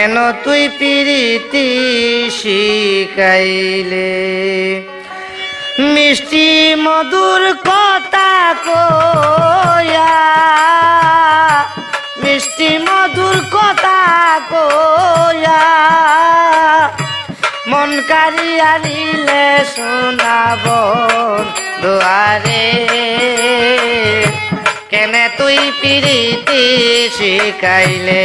কেন তুই প্রীতি শিখাইলে মিষ্টি মধুর কথা কইয়া মিষ্টি মধুর কথা কইয়া মন কারিয়া নিলে শোনাব দুয়ারে কেন তুই প্রীতি শিখাইলে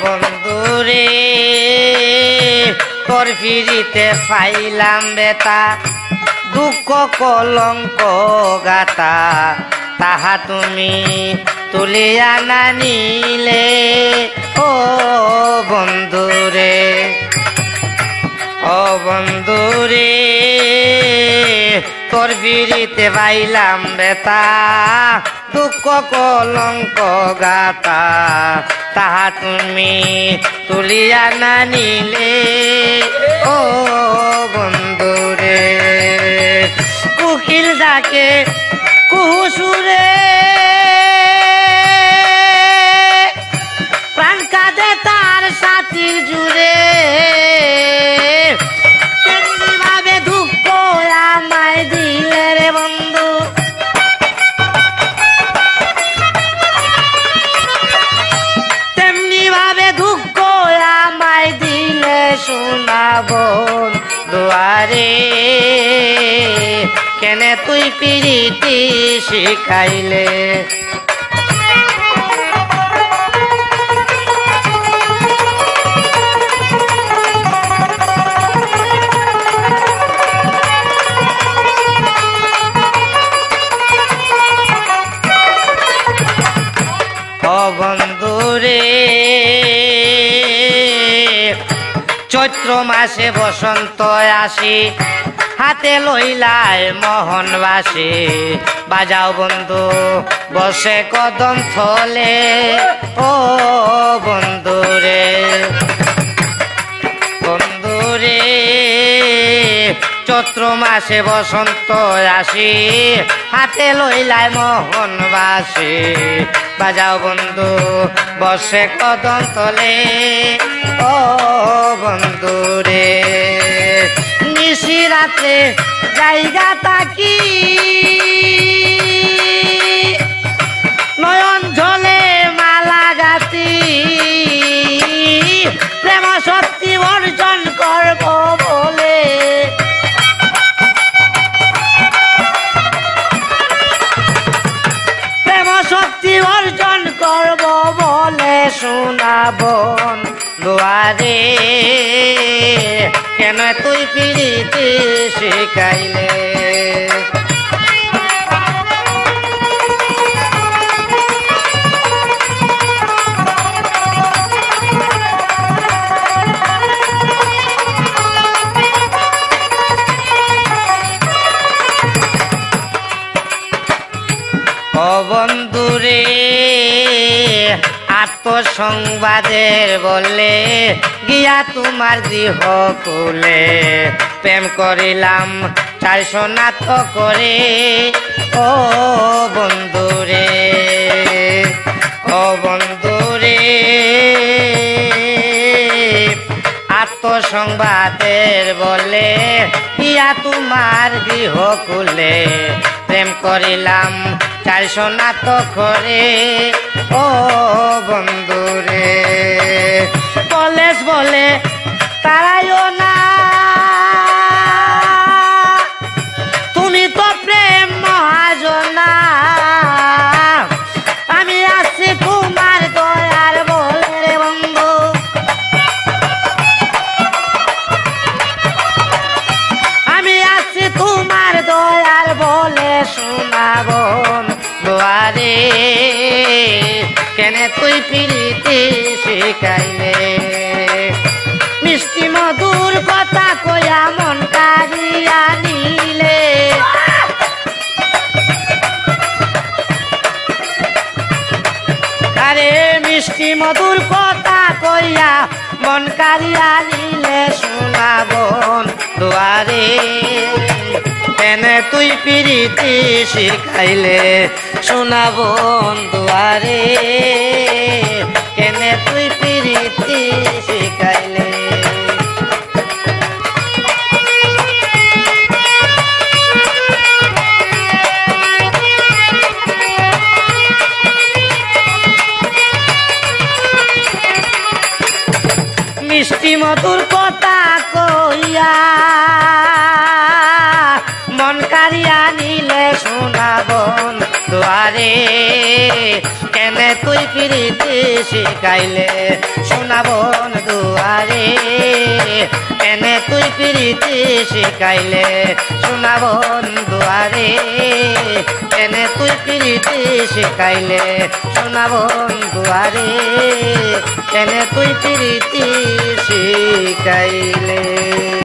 বন্ধুরে তোর ফিরিতে পাইলাম বেতা দুঃখ কলঙ্ক গাতা তাহা তুমি তুলিয়া না নিলে ও বন্ধুরে ও বন্ধুরে তোর ফিরিতে পাইলাম বেতা দুঃখ কলঙ্ক গাতা তাহা তুমি তুলিয়া না নিলে ও বন্ধুরে কুকিল ডাকে কুহুসুরে প্রাণ কাঁদে তার সাথীর জুড়ে তেমনি ভাবে দুঃখ আমায় দিলে রে বন্ধু তেমনি ভাবে দুঃখ আমায় দিলে শোনাব দুয়ারে কেন তুই প্রীতি শিখাইলে বন্ধুরে চৈত্র মাসে বসন্ত আসি হাতে লইলায় মোহনবাসী বাজাও বন্ধু বসে কদম থলে ও বন্ধুরে বন্ধুরে চৈত্র মাসে বসন্ত আসি হাতে লইলায় মোহনবাসী বাজাও বন্ধু বসে কদম তলে ও বন্ধুরে নিশি রাতে জায়গা তাকি নয়ন ঝলে মালা গাতি প্রেম শক্তি অর্জন করব বলে শক্তি অর্জন করব বলে শোনাব দুয়ারে কেন তুই প্রীতি শিখাইলে বন্ধুরে আত্মসংবাদের বলে গিয়া তোমার গৃহ কুলে প্রেম করিলাম 400 নাত করে ও বন্ধুরে ও বন্ধুরে আত্মসংবাদের বলে গিয়া তোমার গৃহ কুলে প্রেম করিলাম 400 নাত করে ও বন্ধুরে কলেজ বলে তারাইও না তুমি তো প্রেম মহাজনা আমি আছি তোমার দয়ার বলে রে বন্ধু আমি আছি তোমার দয়ার বলে শোনাব দুয়ারে কেন তুই প্রীতি শিখাইলে মিষ্টি মধুর কথা কয়া মন কারিয়া নিলে আরে মিষ্টি মধুর কথা কইয়া মন কারিয়া নিলে শোনাবন দুয়ারে কেনে তুই প্রীতি শিখাইলে শোনাবন দুয়ারে কেনে তুই প্রীতি শিখাইলে মিষ্টি মধুর কথা কইয়া মন কারিয়া নিলে শোনাবন দুয়ারে কেনে তুই প্রীতি শিখাইলে শোনাবন দুয়ারে কেনে তুই প্রীতি শিখাইলে শোনাবন দুয়ারে কেনে তুই প্রীতি শিখাইলে শোনাবন দুয়ারে কেনে তুই প্রীতি শিখাইলে।